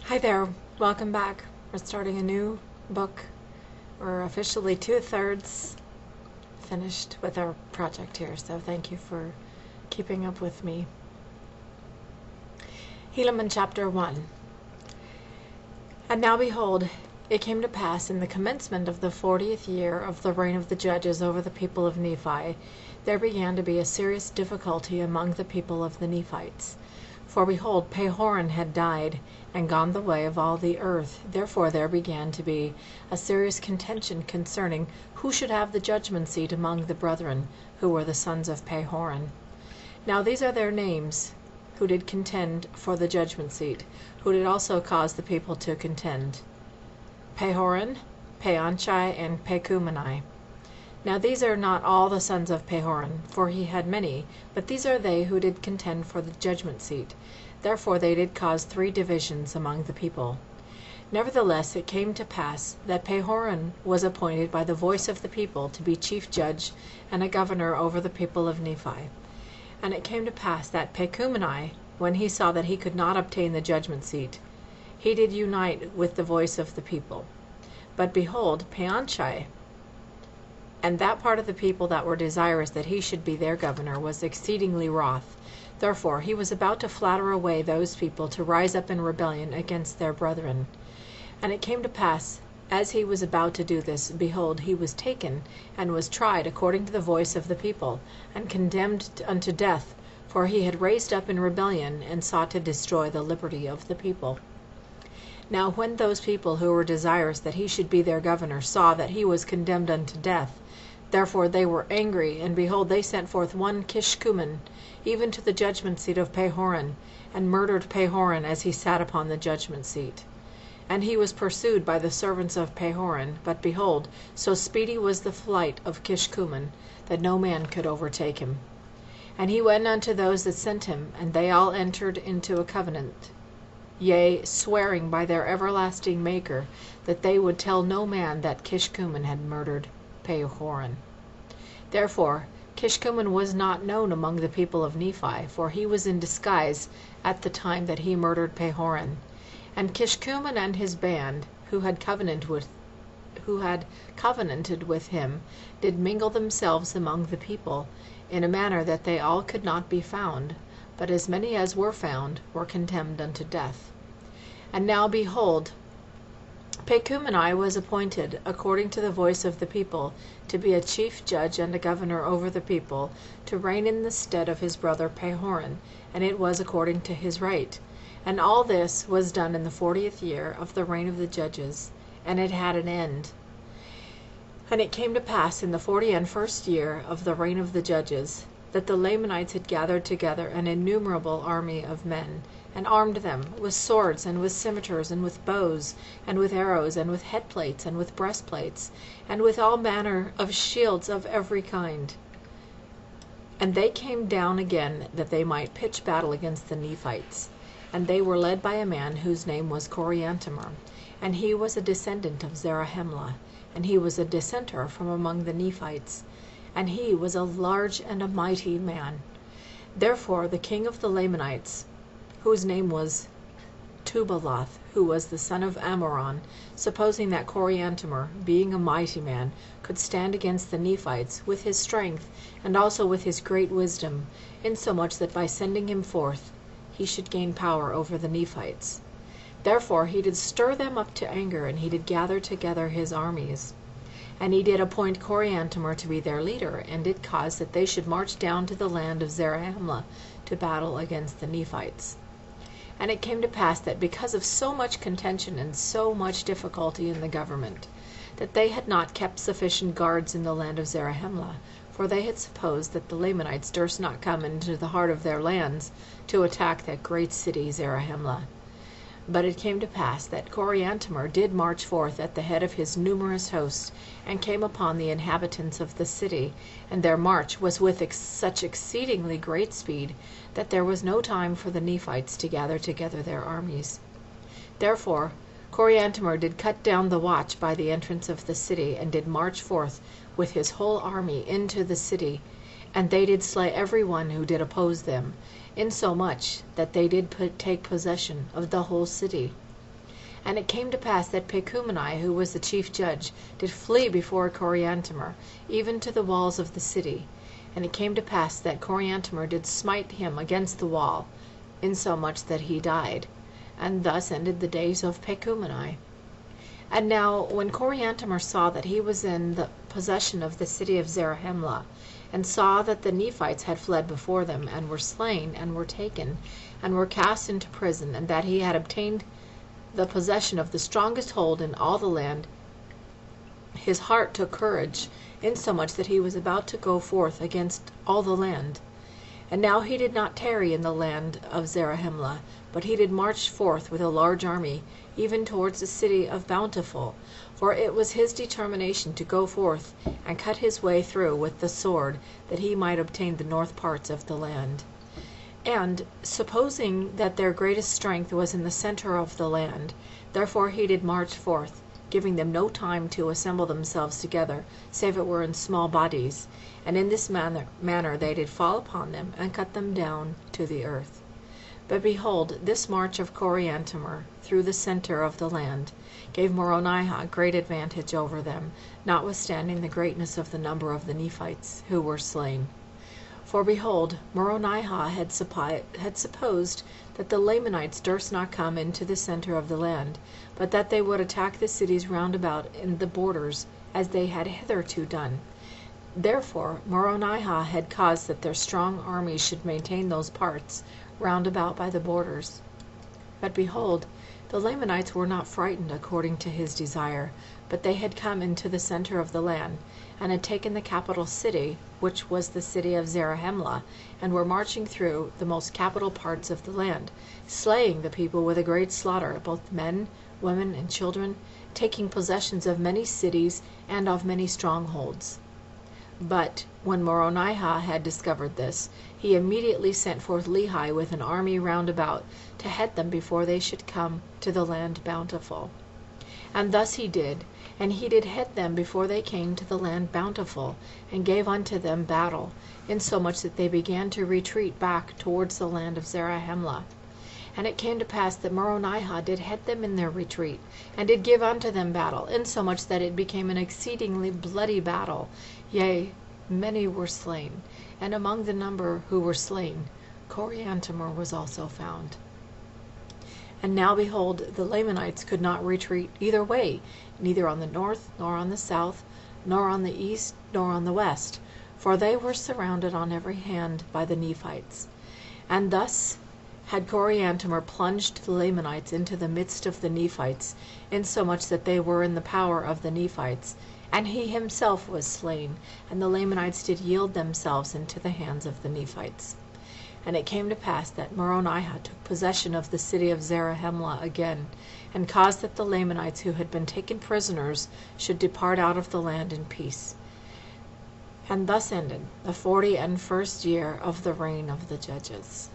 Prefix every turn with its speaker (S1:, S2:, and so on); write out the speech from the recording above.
S1: Hi there, welcome back. We're starting a new book. We're officially 2/3 finished with our project here, so thank you for keeping up with me. Helaman chapter 1. And now behold, it came to pass in the commencement of the 40th year of the reign of the judges over the people of Nephi, there began to be a serious difficulty among the people of the Nephites. For behold, Pahoran had died, and gone the way of all the earth. Therefore there began to be a serious contention concerning who should have the judgment seat among the brethren, who were the sons of Pahoran. Now these are their names, who did contend for the judgment seat, who did also cause the people to contend: Pahoran, Paanchai, and Pacumeni. Now these are not all the sons of Pahoran, for he had many, but these are they who did contend for the judgment seat. Therefore they did cause 3 divisions among the people. Nevertheless it came to pass that Pahoran was appointed by the voice of the people to be chief judge and a governor over the people of Nephi. And it came to pass that Pacumeni, when he saw that he could not obtain the judgment seat, he did unite with the voice of the people. But behold, Paanchai, and that part of the people that were desirous that he should be their governor, was exceedingly wroth. Therefore he was about to flatter away those people to rise up in rebellion against their brethren. And it came to pass, as he was about to do this, behold, he was taken, and was tried according to the voice of the people, and condemned unto death, for he had raised up in rebellion, and sought to destroy the liberty of the people. Now when those people who were desirous that he should be their governor saw that he was condemned unto death, therefore they were angry, and behold, they sent forth one Kishkumen, even to the judgment seat of Pahoran, and murdered Pahoran as he sat upon the judgment seat. And he was pursued by the servants of Pahoran, but behold, so speedy was the flight of Kishkumen, that no man could overtake him. And he went unto those that sent him, and they all entered into a covenant, yea, swearing by their everlasting Maker, that they would tell no man that Kishkumen had murdered Pahoran. Therefore Kishkumen was not known among the people of Nephi, for he was in disguise at the time that he murdered Pahoran. And Kishkumen and his band, who had covenanted with him, did mingle themselves among the people, in a manner that they all could not be found, but as many as were found were condemned unto death. And now behold, Pacumeni was appointed, according to the voice of the people, to be a chief judge and a governor over the people, to reign in the stead of his brother Pahoran, and it was according to his right. And all this was done in the 40th year of the reign of the judges, and it had an end. And it came to pass in the 41st year of the reign of the judges, that the Lamanites had gathered together an innumerable army of men, and armed them with swords, and with scimitars, and with bows, and with arrows, and with headplates, and with breastplates, and with all manner of shields of every kind. And they came down again that they might pitch battle against the Nephites. And they were led by a man whose name was Coriantumr, and he was a descendant of Zarahemla, and he was a dissenter from among the Nephites, and he was a large and a mighty man. Therefore the king of the Lamanites, whose name was Tubaloth, who was the son of Amoron, supposing that Coriantumr, being a mighty man, could stand against the Nephites with his strength, and also with his great wisdom, insomuch that by sending him forth he should gain power over the Nephites. Therefore he did stir them up to anger, and he did gather together his armies. And he did appoint Coriantumr to be their leader, and did cause that they should march down to the land of Zarahemla to battle against the Nephites. And it came to pass that because of so much contention and so much difficulty in the government, that they had not kept sufficient guards in the land of Zarahemla, for they had supposed that the Lamanites durst not come into the heart of their lands to attack that great city Zarahemla. But it came to pass that Coriantumr did march forth at the head of his numerous host, and came upon the inhabitants of the city, and their march was with such exceedingly great speed, that there was no time for the Nephites to gather together their armies. Therefore Coriantumr did cut down the watch by the entrance of the city, and did march forth with his whole army into the city, and they did slay every one who did oppose them, insomuch that they did take possession of the whole city. And it came to pass that Pacumeni, who was the chief judge, did flee before Coriantumr, even to the walls of the city. And it came to pass that Coriantumr did smite him against the wall, insomuch that he died. And thus ended the days of Pacumeni. And now when Coriantumr saw that he was in the possession of the city of Zarahemla, and saw that the Nephites had fled before them, and were slain, and were taken, and were cast into prison, and that he had obtained the possession of the strongest hold in all the land, his heart took courage, insomuch that he was about to go forth against all the land. And now he did not tarry in the land of Zarahemla, but he did march forth with a large army, even towards the city of Bountiful, for it was his determination to go forth and cut his way through with the sword, that he might obtain the north parts of the land. And, supposing that their greatest strength was in the center of the land, therefore he did march forth, giving them no time to assemble themselves together, save it were in small bodies. And in this manner they did fall upon them, and cut them down to the earth. But behold, this march of Coriantumr through the center of the land gave Moronihah great advantage over them, notwithstanding the greatness of the number of the Nephites who were slain. For behold, Moronihah had supposed that the Lamanites durst not come into the center of the land, but that they would attack the cities round about in the borders, as they had hitherto done. Therefore Moronihah had caused that their strong armies should maintain those parts round about by the borders. But behold, the Lamanites were not frightened according to his desire, but they had come into the center of the land, and had taken the capital city, which was the city of Zarahemla, and were marching through the most capital parts of the land, slaying the people with a great slaughter, both men, women, and children, taking possessions of many cities and of many strongholds. But when Moronihah had discovered this, he immediately sent forth Lehi with an army round about, to head them before they should come to the land Bountiful. And thus he did, and he did head them before they came to the land Bountiful, and gave unto them battle, insomuch that they began to retreat back towards the land of Zarahemla. And it came to pass that Moronihah did head them in their retreat, and did give unto them battle, insomuch that it became an exceedingly bloody battle, yea, many were slain, and among the number who were slain Coriantumr was also found. And now behold, the Lamanites could not retreat either way, neither on the north, nor on the south, nor on the east, nor on the west, for they were surrounded on every hand by the Nephites. And thus had Coriantumr plunged the Lamanites into the midst of the Nephites, insomuch that they were in the power of the Nephites, and he himself was slain, and the Lamanites did yield themselves into the hands of the Nephites. And it came to pass that Moronihah took possession of the city of Zarahemla again, and caused that the Lamanites who had been taken prisoners should depart out of the land in peace. And thus ended the 41st year of the reign of the judges.